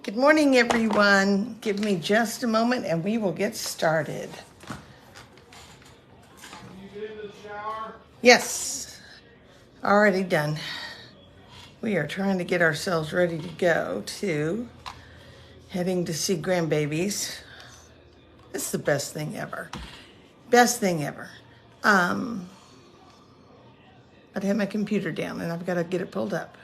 Good morning, everyone. Give me just a moment and we will get started. You get in the shower? Yes, already done. We are trying to get ourselves ready to go to heading to see grandbabies. This is the best thing ever. Best thing ever. But I have my computer down and I've got to get it pulled up.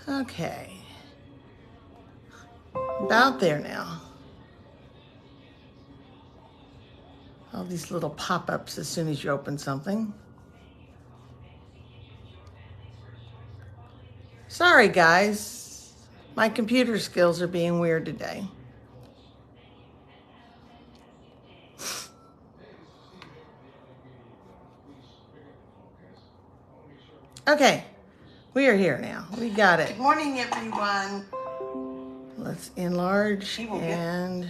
Okay. About there now. All these little pop-ups as soon as you open something. Sorry, guys. My computer skills are being weird today. Okay, we are here now. We got it. Good morning, everyone. Let's enlarge and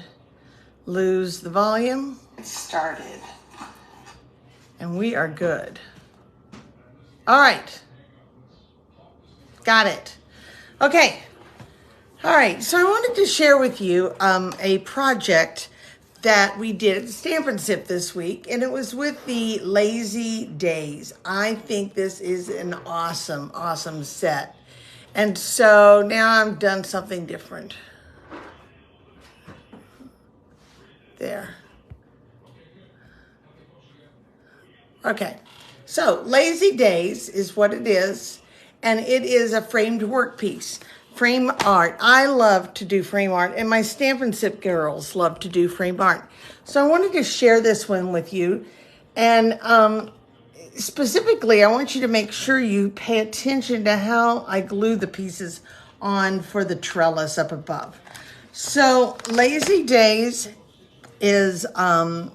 lose the volume. It started. And we are good. All right. Got it. Okay. All right, so I wanted to share with you a project that we did at Stampin' Up this week, and it was with the Lazy Days. I think this is an awesome, awesome set. And so now I've done something different. There. Okay, so Lazy Days is what it is, and it is a framed work piece. Frame art. I love to do frame art, and my Stampin' Up girls love to do frame art. So I wanted to share this one with you. And specifically, I want you to make sure you pay attention to how I glue the pieces on for the trellis up above. So Lazy Days is a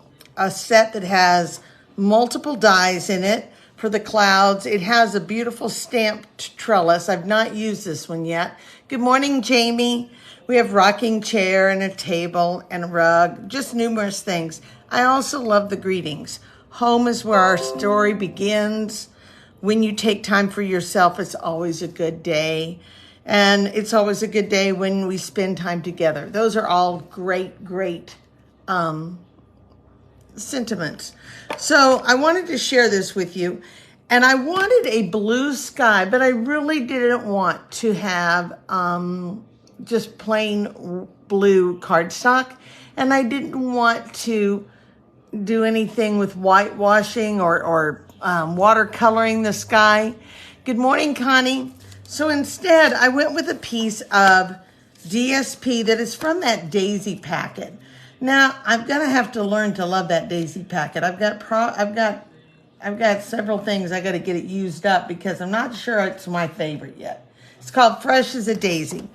set that has multiple dies in it. For the clouds, it has a beautiful stamped trellis. I've not used this one yet. Good morning, Jamie. We have rocking chair and a table and a rug, just numerous things. I also love the greetings. Home is where our story begins. When you take time for yourself, it's always a good day. And it's always a good day when we spend time together. Those are all great, great sentiments. So I wanted to share this with you, and I wanted a blue sky, but I really didn't want to have just plain blue cardstock, and I didn't want to do anything with whitewashing or watercoloring the sky. Good morning, Connie. So instead, I went with a piece of DSP that is from that Daisy packet. Now, I'm gonna have to learn to love that Daisy packet. I've got several things I got to get it used up because I'm not sure it's my favorite yet. It's called Fresh as a Daisy,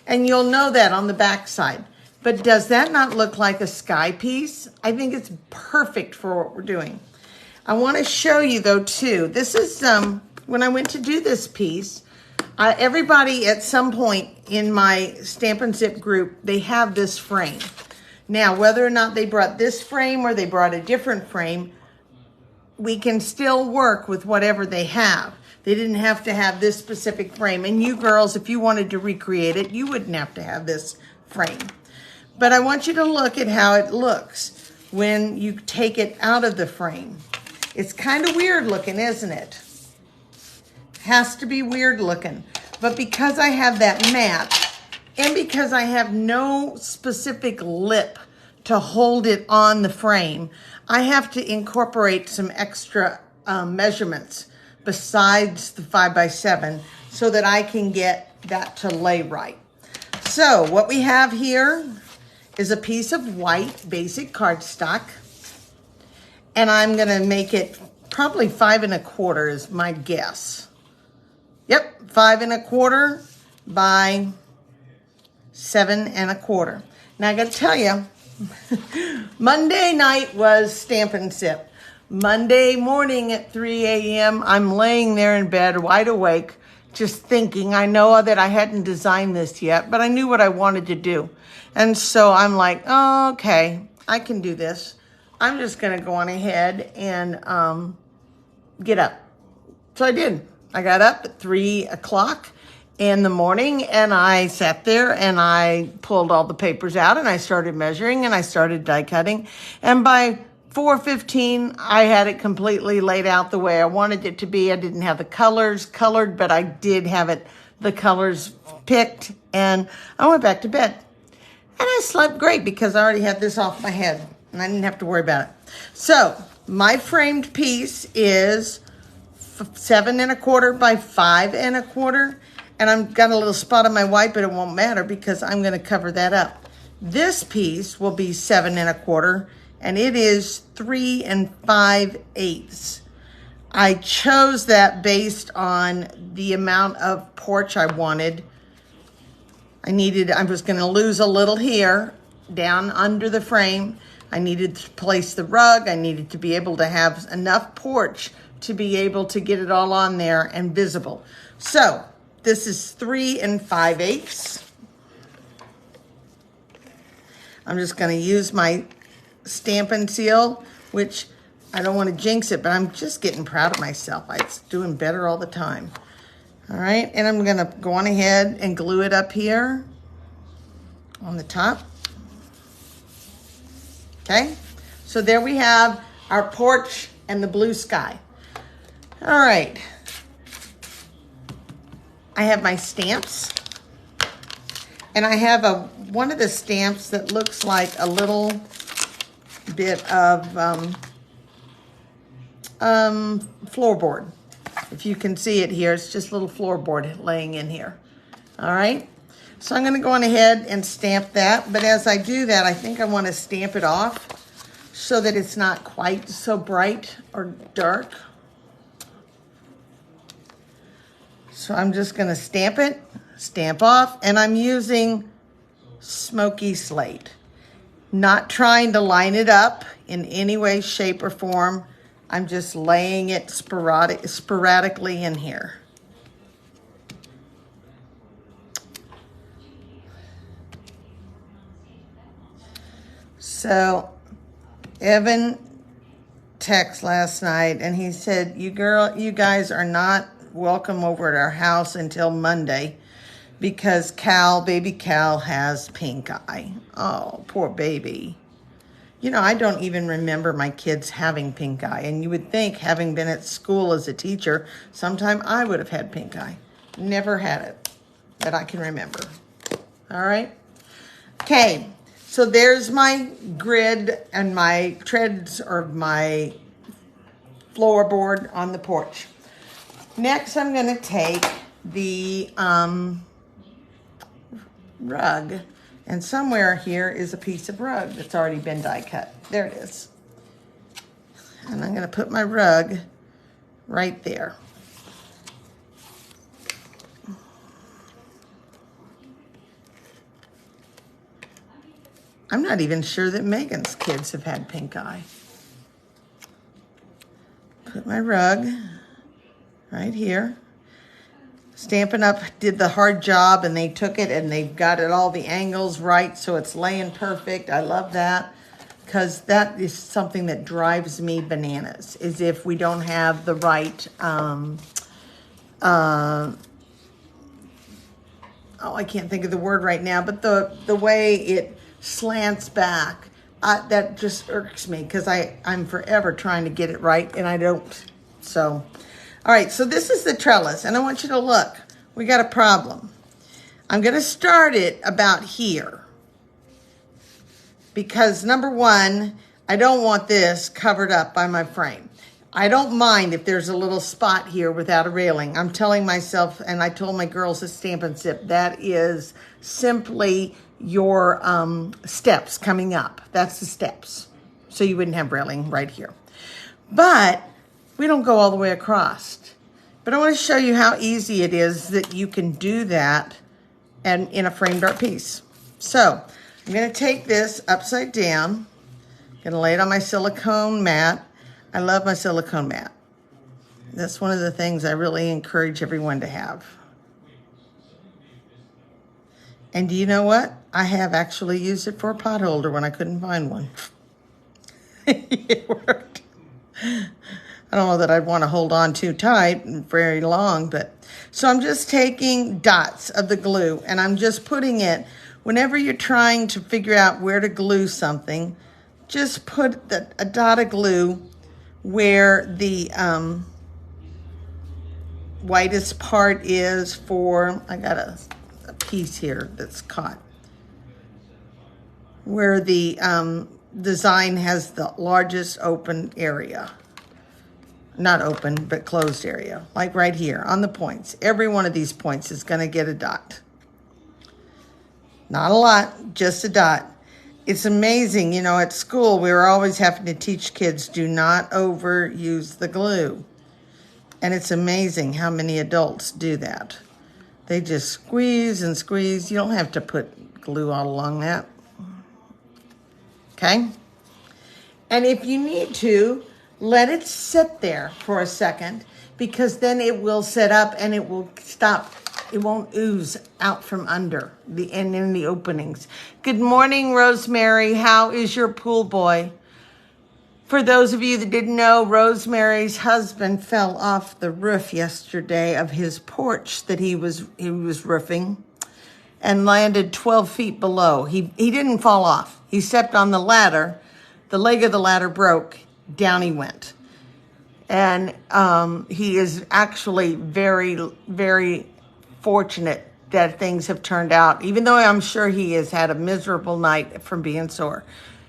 and you'll know that on the back side. But does that not look like a sky piece? I think it's perfect for what we're doing. I want to show you though too. This is when I went to do this piece. Everybody at some point in my Stampin' Up group, they have this frame. Now, whether or not they brought this frame or they brought a different frame, we can still work with whatever they have. They didn't have to have this specific frame. And you girls, if you wanted to recreate it, you wouldn't have to have this frame. But I want you to look at how it looks when you take it out of the frame. It's kind of weird looking, isn't it? Has to be weird looking. But because I have that mat, and because I have no specific lip to hold it on the frame, I have to incorporate some extra measurements besides the 5x7 so that I can get that to lay right. So what we have here is a piece of white basic cardstock, and I'm gonna make it probably 5 1/4 is my guess. Yep, 5 1/4 by 7 1/4. Now I got to tell you, Monday night was Stampin' Sip. Monday morning at 3 a.m., I'm laying there in bed, wide awake, just thinking. I know that I hadn't designed this yet, but I knew what I wanted to do. And so I'm like, oh, okay, I can do this. I'm just going to go on ahead and get up. So I did. I got up at 3 o'clock in the morning, and I sat there and I pulled all the papers out and I started measuring and I started die cutting. And by 4:15, I had it completely laid out the way I wanted it to be. I didn't have the colors colored, but I did have the colors picked, and I went back to bed. And I slept great because I already had this off my head and I didn't have to worry about it. So my framed piece is 7 1/4 by 5 1/4. And I've got a little spot on my white, but it won't matter because I'm going to cover that up. This piece will be 7 1/4, and it is 3 5/8. I chose that based on the amount of porch I wanted. I was going to lose a little here down under the frame. I needed to place the rug. I needed to be able to have enough porch to be able to get it all on there and visible. So this is 3 5/8. I'm just going to use my Stampin' Seal, which I don't want to jinx it, but I'm just getting proud of myself. It's doing better all the time. All right, and I'm going to go on ahead and glue it up here on the top. Okay, so there we have our porch and the blue sky. All right. I have my stamps, and I have one of the stamps that looks like a little bit of floorboard. If you can see it here, it's just a little floorboard laying in here. All right, so I'm going to go on ahead and stamp that, but as I do that, I think I want to stamp it off so that it's not quite so bright or dark. So I'm just going to stamp it, stamp off, and I'm using Smoky Slate. Not trying to line it up in any way, shape, or form. I'm just laying it sporadically in here. So Evan texted last night, and he said, you guys are not welcome over at our house until Monday because baby Cal has pink eye. Oh, poor baby. You know, I don't even remember my kids having pink eye, and you would think, having been at school as a teacher, sometime I would have had pink eye. Never had it that I can remember. All right. Okay, so there's my grid and my treads or my floorboard on the porch. Next, I'm going to take the rug, and somewhere here is a piece of rug that's already been die cut. There it is. And I'm going to put my rug right there. I'm not even sure that Megan's kids have had pink eye. Put my rug right here. Stampin' Up did the hard job, and they took it and they've got it all the angles right so it's laying perfect. I love that because that is something that drives me bananas, is if we don't have the right, I can't think of the word right now, but the way it slants back, that just irks me because I'm forever trying to get it right and I don't. So, all right, so this is the trellis, and I want you to look. We got a problem. I'm going to start it about here because, number one, I don't want this covered up by my frame. I don't mind if there's a little spot here without a railing. I'm telling myself, and I told my girls at Stampin' Sip, that is simply your steps coming up. That's the steps. So you wouldn't have railing right here. But we don't go all the way across. But I want to show you how easy it is that you can do that and in a framed art piece. So I'm going to take this upside down. I'm going to lay it on my silicone mat. I love my silicone mat. That's one of the things I really encourage everyone to have. And do you know what? I have actually used it for a pot holder when I couldn't find one. It worked. I don't know that I'd want to hold on too tight and very long, but so I'm just taking dots of the glue and I'm just putting it, whenever you're trying to figure out where to glue something, just put a dot of glue where the whitest part is for, I got a piece here that's caught, where the design has the largest open area. Not open, but closed area, like right here on the points. Every one of these points is going to get a dot. Not a lot, just a dot. It's amazing, you know, at school we were always having to teach kids do not overuse the glue. And it's amazing how many adults do that. They just squeeze and squeeze. You don't have to put glue all along that. Okay? And if you need to, let it sit there for a second, because then it will set up and it will stop. It won't ooze out from under the end in the openings. Good morning, Rosemary. How is your pool boy? For those of you that didn't know, Rosemary's husband fell off the roof yesterday of his porch that he was roofing and landed 12 feet below. He didn't fall off. He stepped on the ladder. The leg of the ladder broke. Down he went. And he is actually very, very fortunate that things have turned out. Even though I'm sure he has had a miserable night from being sore,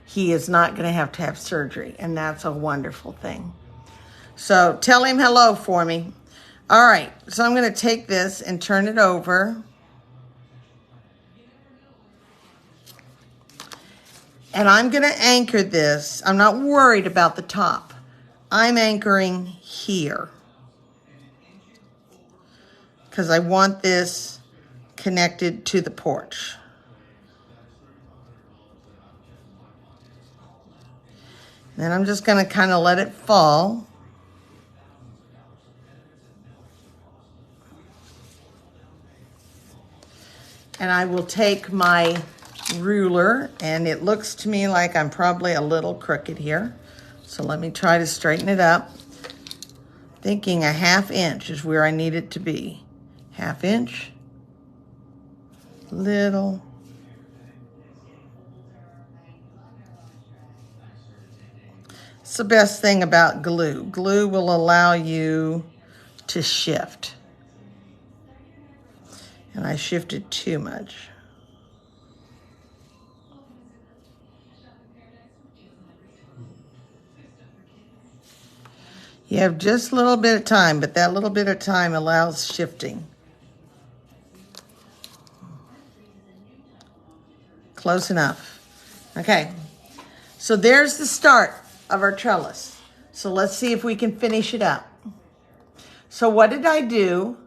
he is not going to have surgery. And that's a wonderful thing. So tell him hello for me. All right. So I'm going to take this and turn it over. And I'm going to anchor this. I'm not worried about the top. I'm anchoring here, because I want this connected to the porch. Then I'm just going to kind of let it fall. And I will take my ruler, and it looks to me like I'm probably a little crooked here. So let me try to straighten it up. Thinking 1/2 inch is where I need it to be. 1/2 inch. Little. It's the best thing about glue. Glue will allow you to shift. And I shifted too much. You have just a little bit of time, but that little bit of time allows shifting. Close enough. Okay, so there's the start of our trellis. So let's see if we can finish it up. So what did I do?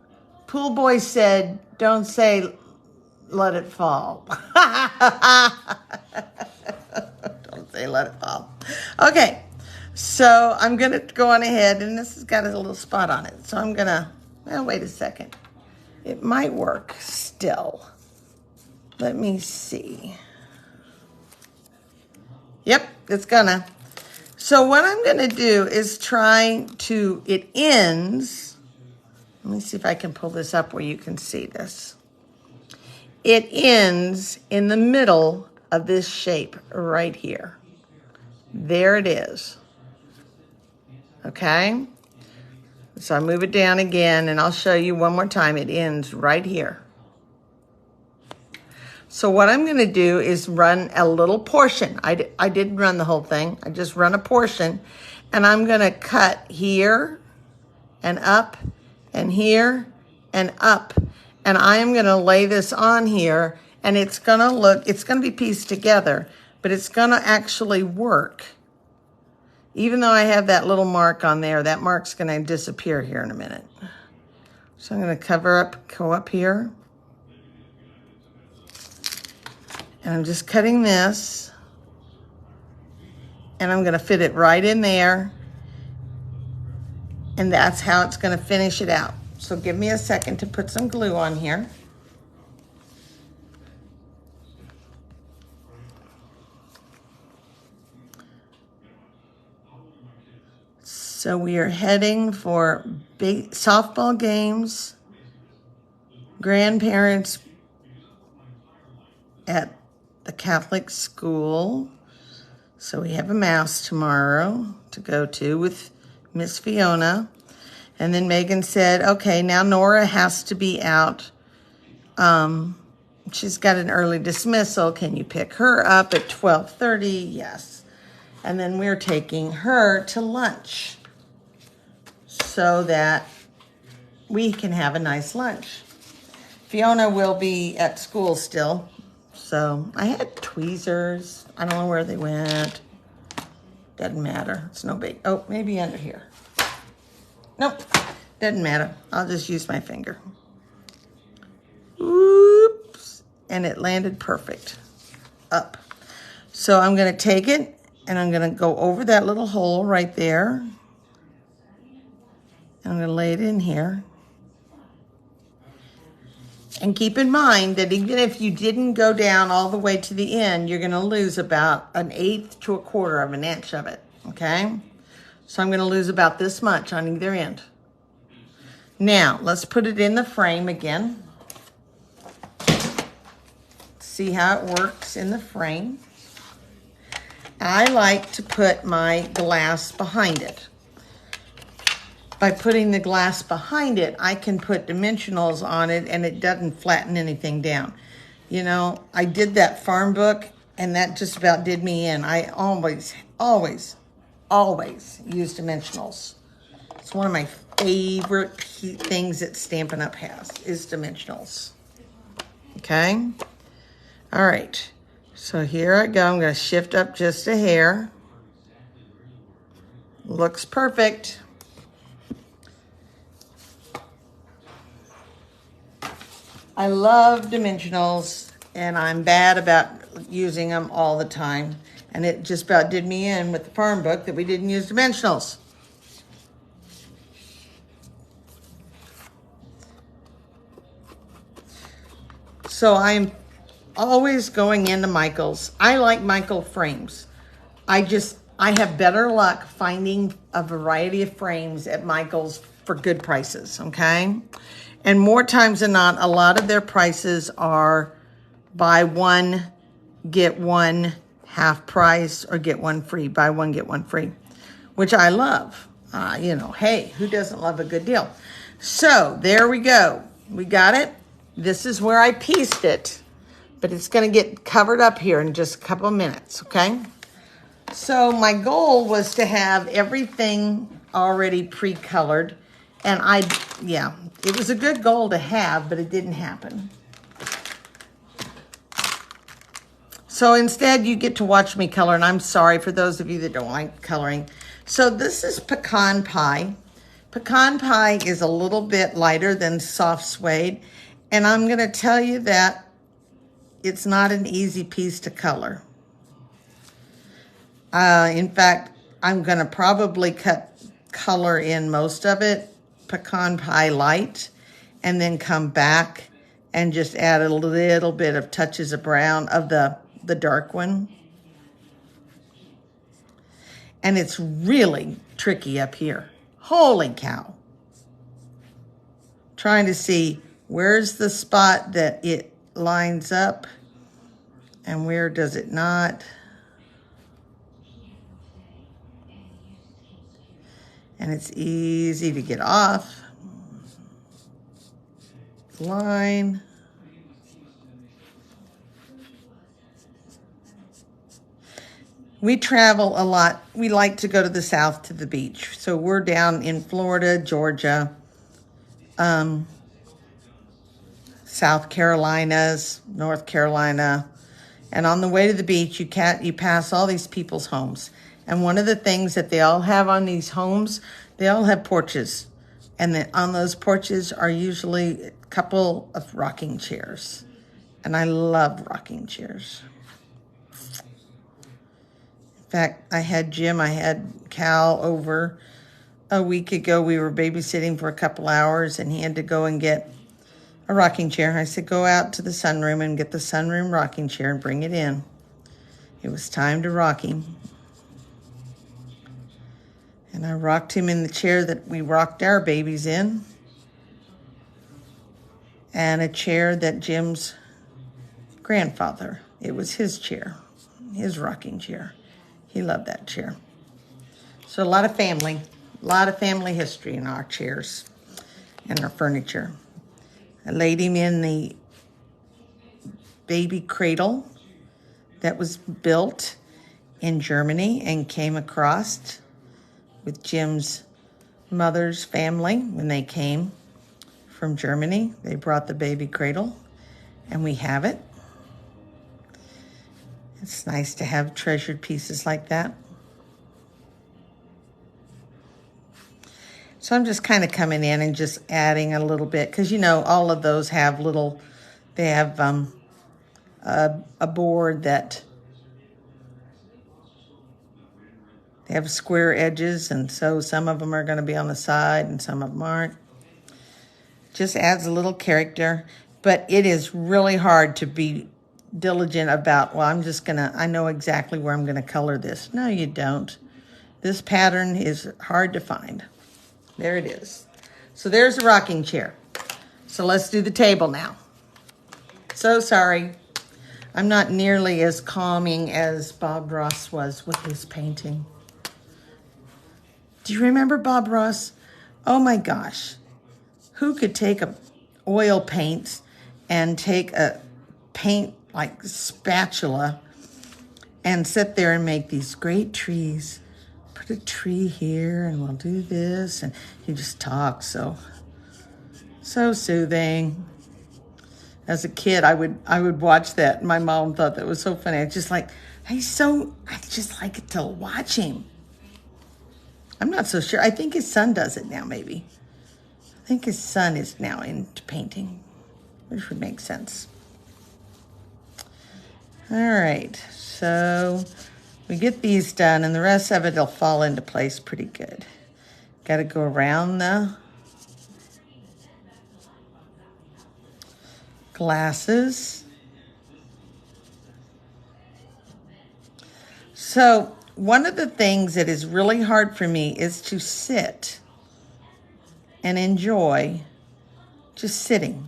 Pool boy said, don't say, let it fall. Don't say, let it fall. Okay. So I'm going to go on ahead, and this has got a little spot on it. So I'm going to, well, wait a second. It might work still. Let me see. Yep, it's gonna. So what I'm going to do is try to, it ends. Let me see if I can pull this up where you can see this. It ends in the middle of this shape right here. There it is. Okay, so I move it down again, and I'll show you one more time. It ends right here. So what I'm going to do is run a little portion. I didn't run the whole thing. I just run a portion, and I'm going to cut here and up and here and up, and I am going to lay this on here, and it's going to be pieced together, but it's going to actually work. Even though I have that little mark on there, that mark's going to disappear here in a minute. So I'm going to go up here. And I'm just cutting this. And I'm gonna fit it right in there. And that's how it's gonna finish it out. So give me a second to put some glue on here. So we are heading for big softball games, grandparents at the Catholic school. So we have a mass tomorrow to go to with Miss Fiona. And then Megan said, okay, now Nora has to be out. She's got an early dismissal. Can you pick her up at 12:30? Yes. And then we're taking her to lunch so that we can have a nice lunch. Fiona will be at school still. So I had tweezers. I don't know where they went. Doesn't matter. It's no big. Oh, maybe under here. Nope. Doesn't matter. I'll just use my finger. Oops. And it landed perfect. Up. So I'm going to take it and I'm going to go over that little hole right there. I'm going to lay it in here. And keep in mind that even if you didn't go down all the way to the end, you're going to lose about 1/8 to 1/4 of an inch of it, okay? So I'm going to lose about this much on either end. Now, let's put it in the frame again. See how it works in the frame. I like to put my glass behind it. By putting the glass behind it, I can put dimensionals on it and it doesn't flatten anything down. You know, I did that farm book and that just about did me in. I always use dimensionals. It's one of my favorite things that Stampin' Up has is dimensionals. Okay? All right. So here I go. I'm going to shift up just a hair. Looks perfect. I love dimensionals, and I'm bad about using them all the time. And it just about did me in with the farm book that we didn't use dimensionals. So I'm always going into Michael's. I like Michael frames. I have better luck finding a variety of frames at Michael's for good prices, okay? And more times than not, a lot of their prices are buy one, get one half price, or get one free. Buy one, get one free, which I love. You know, hey, who doesn't love a good deal? So there we go. We got it. This is where I pieced it, but it's going to get covered up here in just a couple of minutes, okay? So my goal was to have everything already pre-colored. And it was a good goal to have, but it didn't happen. So instead, you get to watch me color, and I'm sorry for those of you that don't like coloring. So this is pecan pie. Pecan pie is a little bit lighter than soft suede, and I'm going to tell you that it's not an easy piece to color. In fact, I'm going to probably color in most of it pecan pie light, and then come back and just add a little bit of touches of brown of the dark one. And it's really tricky up here. Holy cow. Trying to see where's the spot that it lines up and where does it not. And it's easy to get off. Line. We travel a lot. We like to go to the south to the beach. So we're down in Florida, Georgia, South Carolinas, North Carolina. And on the way to the beach, you pass all these people's homes. And one of the things that they all have on these homes, they all have porches. And on those porches are usually a couple of rocking chairs. And I love rocking chairs. fact, I had Cal over a week ago. We were babysitting for a couple hours, and he had to go and get a rocking chair. I said, go out to the sunroom and get the sunroom rocking chair and bring it in. It was time to rock him. And I rocked him in the chair that we rocked our babies in, and a chair that Jim's grandfather, it was his chair, his rocking chair. He loved that chair. So a lot of family history in our chairs and our furniture. I laid him in the baby cradle that was built in Germany and came across with Jim's mother's family when they came from Germany. They brought the baby cradle, and we have it. It's nice to have treasured pieces like that. So I'm just kind of coming in and just adding a little bit, because you know all of those have little, they have a board that they have square edges, and so some of them are going to be on the side and some of them aren't. Just adds a little character, but it is really hard to be diligent about, well, I know exactly where I'm going to color this. No, you don't. This pattern is hard to find. There it is. So there's the rocking chair. So let's do the table now. So sorry. I'm not nearly as calming as Bob Ross was with his painting. Do you remember Bob Ross? Oh my gosh. Who could take a oil paint and take a paint like spatula and sit there and make these great trees? Put a tree here and we'll do this. And he just talks so soothing. As a kid, I would watch that. My mom thought that was so funny. I just like it to watch him. I'm not so sure. I think his son does it now, maybe. I think his son is now into painting, which would make sense. All right, so we get these done, and the rest of it will fall into place pretty good. Got to go around the glasses. So one of the things that is really hard for me is to sit and enjoy just sitting.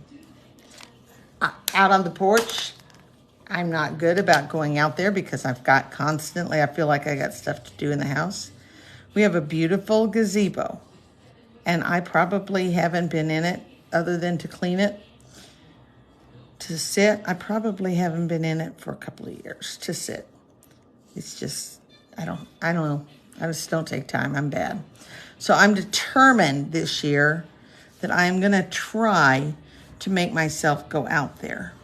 Out on the porch, I'm not good about going out there because I feel like I got stuff to do in the house. We have a beautiful gazebo, and I probably haven't been in it other than to clean it. To sit, I probably haven't been in it for a couple of years to sit. It's just, I don't know. I just don't take time. I'm bad. So I'm determined this year that I'm going to try to make myself go out there.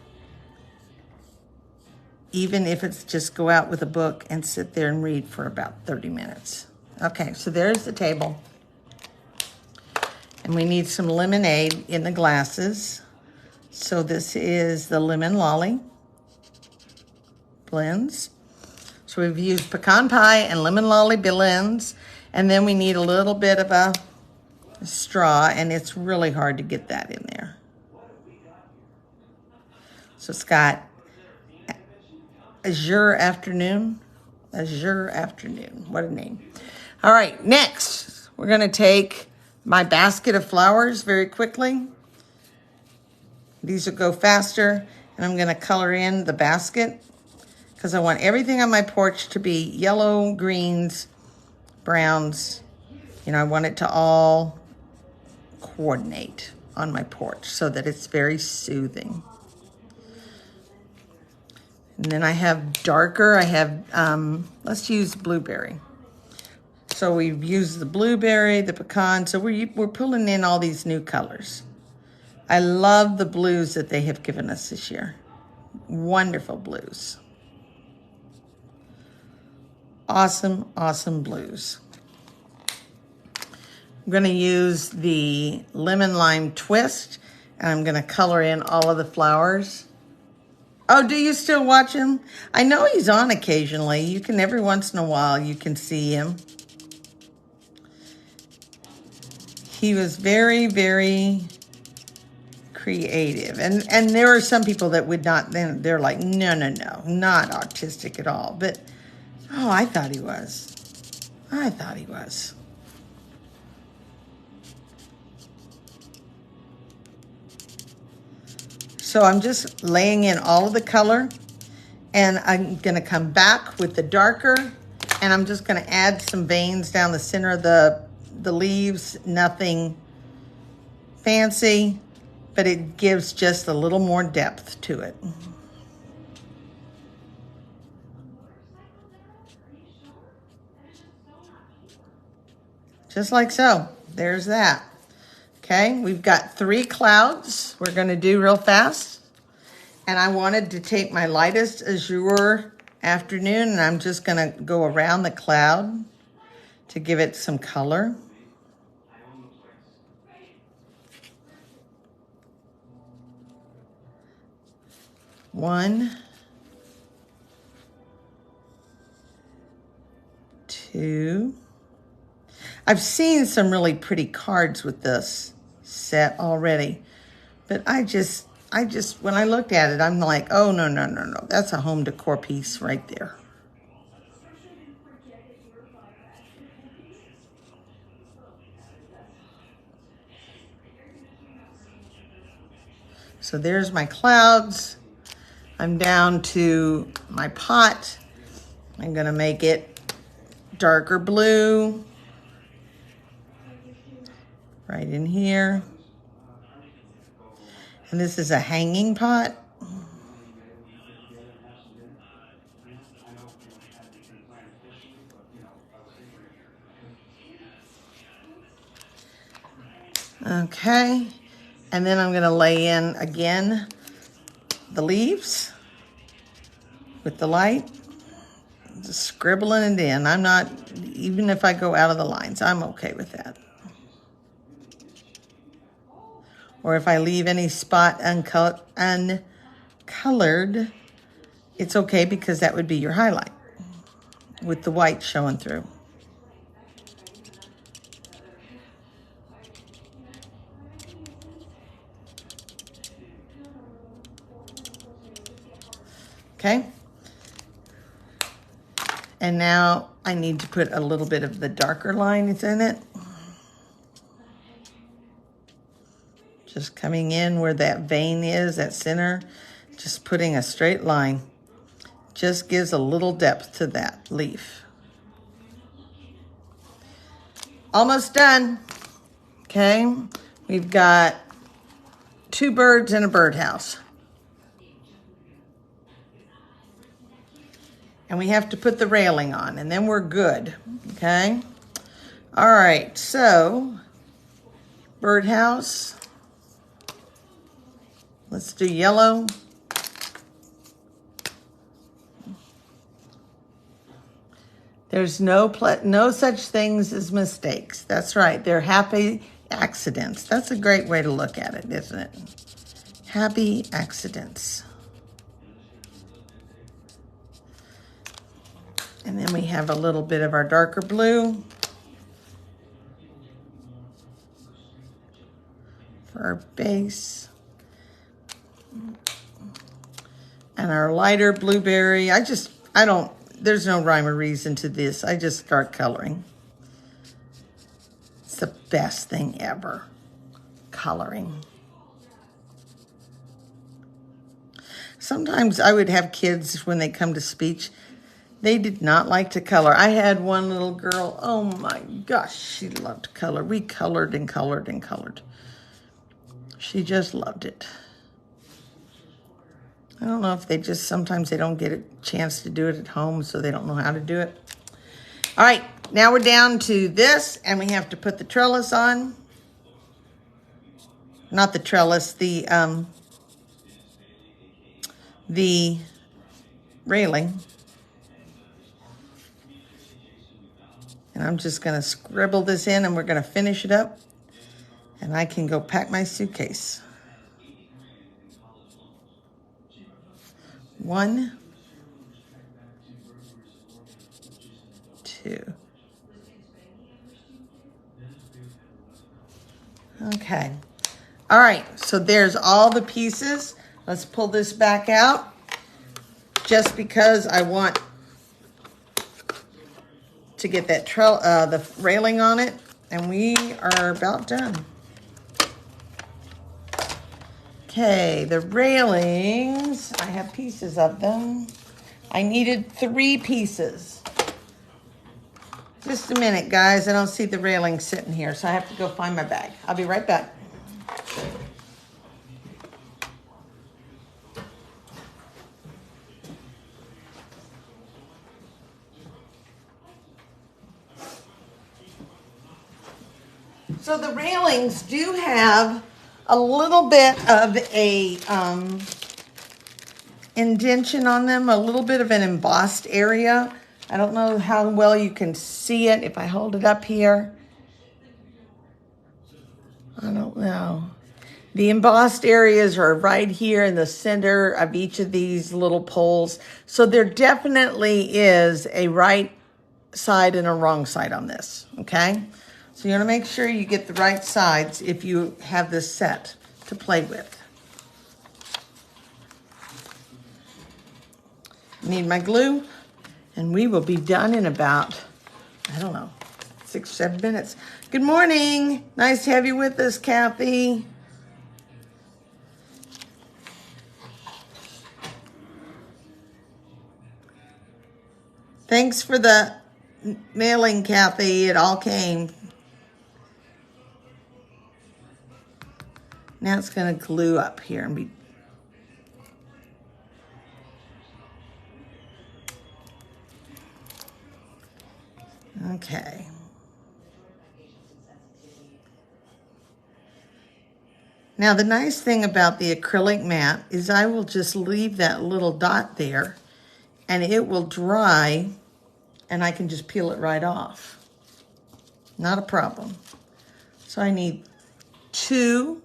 Even if it's just go out with a book and sit there and read for about 30 minutes. Okay, so there's the table. And we need some lemonade in the glasses. So this is the lemon lolly blends. So we've used pecan pie and lemon lolly blends. And then we need a little bit of a straw, and it's really hard to get that in there. So it's got Azure Afternoon. Azure Afternoon. What a name. All right, next, we're going to take my basket of flowers very quickly. These will go faster, and I'm going to color in the basket because I want everything on my porch to be yellow, greens, browns. You know, I want it to all coordinate on my porch so that it's very soothing. And then I have darker, let's use blueberry. So we've used the blueberry, the pecan, so we're pulling in all these new colors. I love the blues that they have given us this year. Wonderful blues. Awesome, awesome blues. I'm going to use the lemon lime twist, and I'm going to color in all of the flowers. Oh, do you still watch him? I know he's on occasionally. You can, every once in a while, you can see him. He was very, very creative. And there are some people that would not, then they're like, no, no, no, not autistic at all. But, oh, I thought he was. I thought he was. So I'm just laying in all of the color, and I'm gonna come back with the darker, and I'm just gonna add some veins down the center of the leaves, nothing fancy, but it gives just a little more depth to it. Just like so, there's that. Okay, we've got 3 clouds we're gonna do real fast. And I wanted to take my lightest azure afternoon, and I'm just gonna go around the cloud to give it some color. One, 2. I've seen some really pretty cards with this set already, but I just, when I looked at it, I'm like, oh, no, no, no, no. That's a home decor piece right there. So there's my clouds. I'm down to my pot. I'm gonna make it darker blue. Right in here. And this is a hanging pot. Okay, and then I'm gonna lay in again the leaves with the light, just scribbling it in. I'm not, even if I go out of the lines, I'm okay with that. Or if I leave any spot uncolored, it's okay, because that would be your highlight with the white showing through. Okay. And now I need to put a little bit of the darker lines in it. Just coming in where that vein is, that center, just putting a straight line. Just gives a little depth to that leaf. Almost done. Okay, we've got 2 birds in a birdhouse. And we have to put the railing on, and then we're good, okay? All right, so birdhouse. Let's do yellow. There's no such things as mistakes. That's right, they're happy accidents. That's a great way to look at it, isn't it? Happy accidents. And then we have a little bit of our darker blue for our base. And our lighter blueberry. There's no rhyme or reason to this. I just start coloring. It's the best thing ever, coloring. Sometimes I would have kids, when they come to speech, they did not like to color. I had one little girl, oh my gosh, she loved color. We colored and colored and colored. She just loved it. I don't know if sometimes they don't get a chance to do it at home, so they don't know how to do it. All right, now we're down to this, and we have to put the trellis on. Not the trellis, the railing. And I'm just gonna scribble this in, and we're gonna finish it up, and I can go pack my suitcase. 1, 2. Okay. All right, so there's all the pieces. Let's pull this back out just because I want to get that the railing on it, and we are about done. Okay, the railings, I have pieces of them. I needed 3 pieces. Just a minute, guys. I don't see the railing sitting here, so I have to go find my bag. I'll be right back. So the railings do have a little bit of a indentation on them, a little bit of an embossed area. I don't know how well you can see it if I hold it up here. I don't know. The embossed areas are right here in the center of each of these little poles. So there definitely is a right side and a wrong side on this, okay? So you want to make sure you get the right sides if you have this set to play with. Need my glue, and we will be done in about, I don't know, 6 or 7 minutes. Good morning. Nice to have you with us, Kathy. Thanks for the mailing, Kathy. It all came. Now it's going to glue up here and be... Okay. Now the nice thing about the acrylic mat is I will just leave that little dot there and it will dry and I can just peel it right off. Not a problem. So I need 2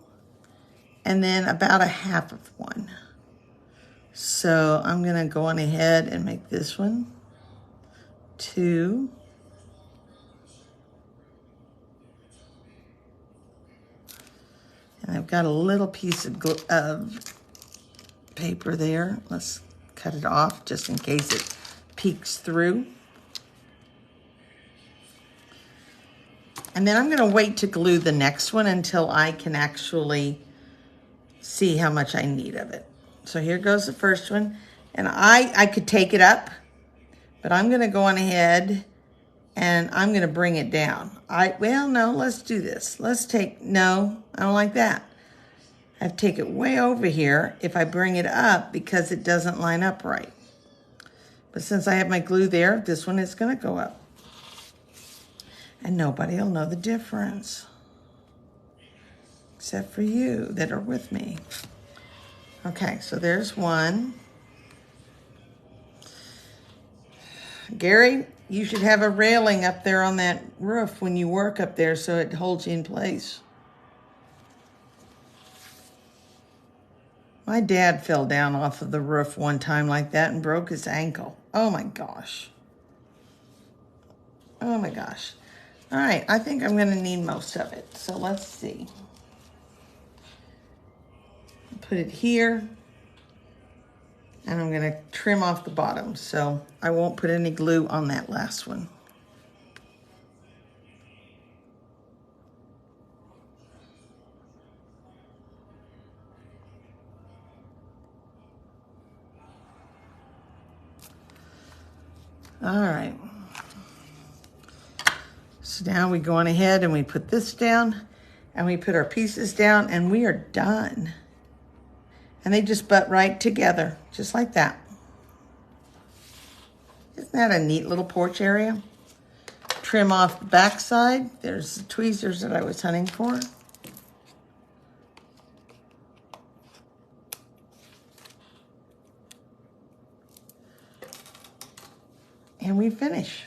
and then about a half of 1. So I'm gonna go on ahead and make this one 2. And I've got a little piece of paper there. Let's cut it off just in case it peeks through. And then I'm going to wait to glue the next one until I can actually see how much I need of it. So here goes the first one. And I could take it up, but I'm going to go on ahead and I'm going to bring it down. Well, no, let's do this. No, I don't like that. I have to take it way over here if I bring it up because it doesn't line up right. But since I have my glue there, this one is going to go up. And nobody will know the difference. Except for you that are with me. Okay, so there's one. Gary, you should have a railing up there on that roof when you work up there so it holds you in place. My dad fell down off of the roof one time like that and broke his ankle. Oh my gosh. Oh my gosh. All right, I think I'm gonna need most of it. So let's see. Put it here. And I'm gonna trim off the bottom, so I won't put any glue on that last one. All right. So now we go on ahead and we put this down and we put our pieces down and we are done. And they just butt right together, just like that. Isn't that a neat little porch area? Trim off the backside. There's the tweezers that I was hunting for. And we finish.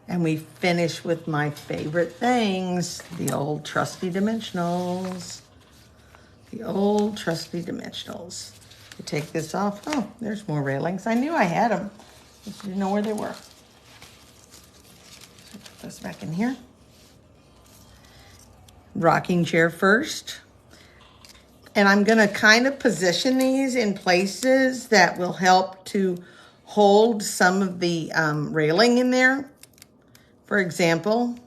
And we finish with my favorite things, the old trusty dimensionals. The old trusty dimensionals. You take this off. Oh, there's more railings. I knew I had them. Just didn't know where they were. So put those back in here. Rocking chair first. And I'm going to kind of position these in places that will help to hold some of the railing in there. For example,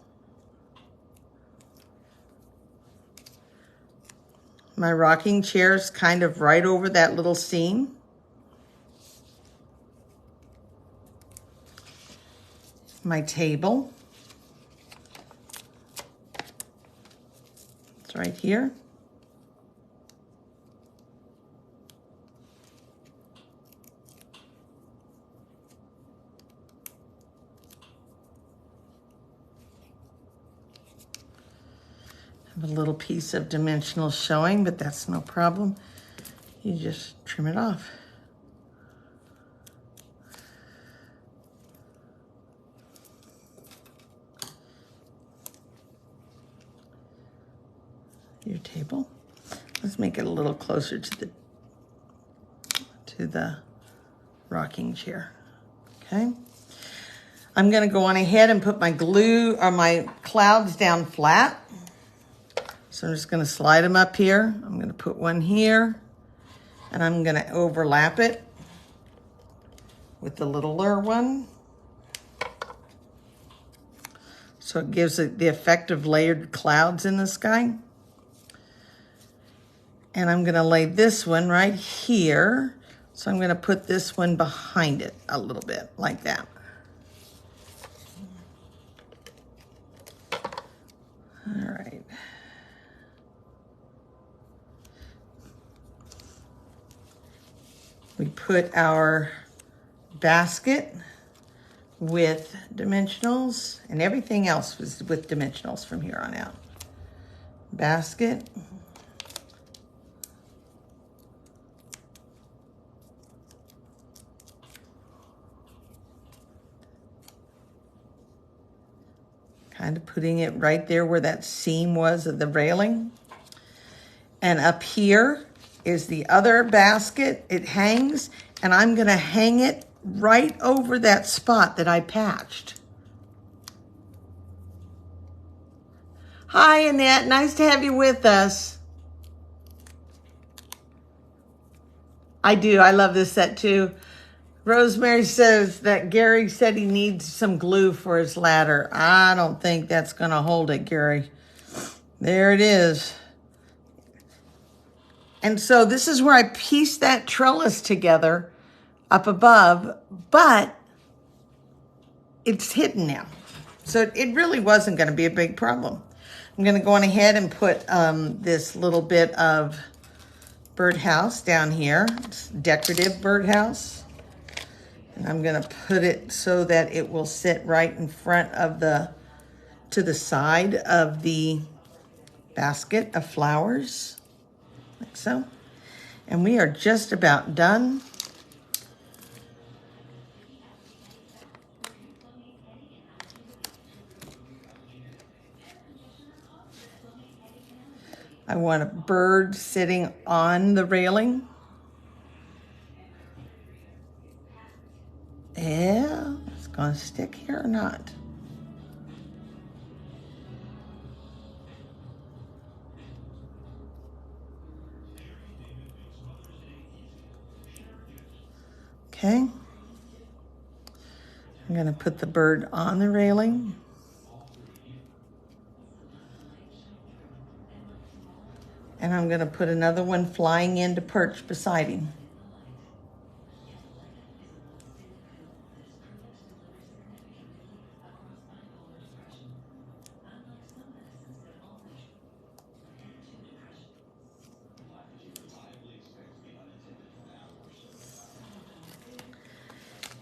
my rocking chair is kind of right over that little seam. My table, it's right here. A little piece of dimensional showing, but that's no problem. You just trim it off. Your table. Let's make it a little closer to the rocking chair. Okay. I'm going to go on ahead and put my glue or my clouds down flat. So I'm just going to slide them up here. I'm going to put one here, and I'm going to overlap it with the littler one. So it gives it the effect of layered clouds in the sky. And I'm going to lay this one right here. So I'm going to put this one behind it a little bit, like that. All right. We put our basket with dimensionals, and everything else was with dimensionals from here on out. Basket. Kind of putting it right there where that seam was of the railing. And up here is the other basket. It hangs, and I'm going to hang it right over that spot that I patched. Hi, Annette. Nice to have you with us. I do. I love this set too. Rosemary says that Gary said he needs some glue for his ladder. I don't think that's going to hold it, Gary. There it is. And so this is where I pieced that trellis together up above, but it's hidden now. So it really wasn't going to be a big problem. I'm going to go on ahead and put this little bit of birdhouse down here. It's decorative birdhouse. And I'm going to put it so that it will sit right in front of to the side of the basket of flowers. Like so. And we are just about done. I want a bird sitting on the railing. Yeah, it's gonna stick here or not? Okay. I'm going to put the bird on the railing. And I'm going to put another one flying in to perch beside him.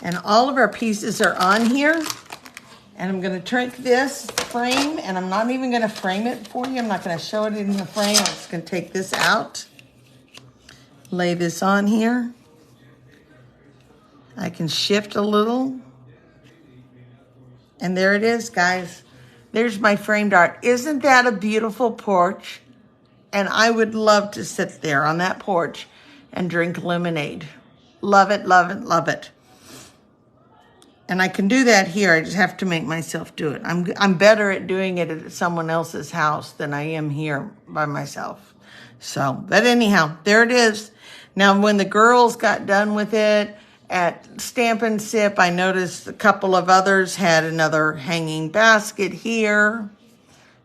And all of our pieces are on here. And I'm going to take this frame, and I'm not even going to frame it for you. I'm not going to show it in the frame. I'm just going to take this out, lay this on here. I can shift a little. And there it is, guys. There's my framed art. Isn't that a beautiful porch? And I would love to sit there on that porch and drink lemonade. Love it, love it, love it. And I can do that here. I just have to make myself do it. I'm better at doing it at someone else's house than I am here by myself. So, but anyhow, there it is. Now, when the girls got done with it at Stamp and Sip, I noticed a couple of others had another hanging basket here.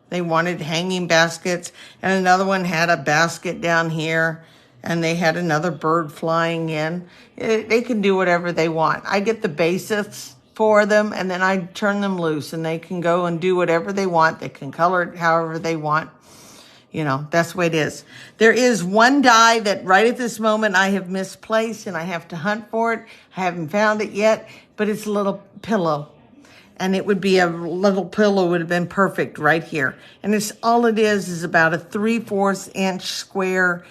They wanted hanging baskets. And another one had a basket down here. And they had another bird flying in. They can do whatever they want. I get the basics for them, and then I turn them loose, and they can go and do whatever they want. They can color it however they want. You know, that's the way it is. There is one die that right at this moment I have misplaced, and I have to hunt for it. I haven't found it yet, but it's a little pillow. And it would be a little pillow would have been perfect right here. And it's all it is about a 3/4 inch square,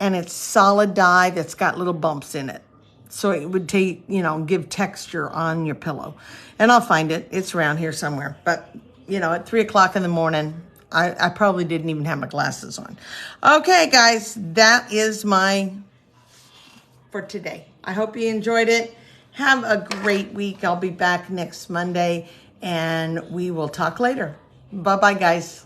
and it's solid die that's got little bumps in it. So it would take, you know, give texture on your pillow. And I'll find it. It's around here somewhere. But, you know, at 3 o'clock in the morning, I probably didn't even have my glasses on. Okay, guys, that is for today. I hope you enjoyed it. Have a great week. I'll be back next Monday, and we will talk later. Bye-bye, guys.